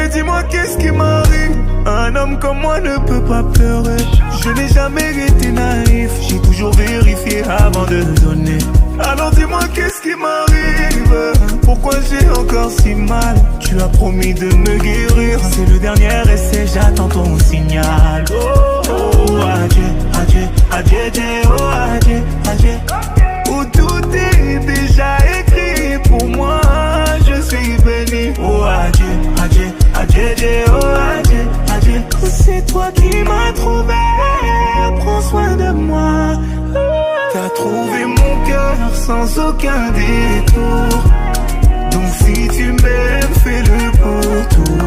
Mais dis-moi qu'est-ce qui m'arrive. Un homme comme moi ne peut pas pleurer. Je n'ai jamais été naïf, j'ai toujours vérifié avant de donner. Alors dis-moi qu'est-ce qui m'arrive. Pourquoi j'ai encore si mal. Tu as promis de me guérir. C'est le dernier essai, j'attends ton signal. Oh, oh, adieu, adieu, adieu, adieu, oh, adieu, adieu. Où tout est déjà écrit pour moi, je suis béni. Oh adieu, adieu, adieu, adieu, oh adieu, adieu. C'est toi qui m'as trouvé, prends soin de moi. T'as trouvé mon cœur sans aucun détour. Donc si tu m'aimes, fais-le pour tout.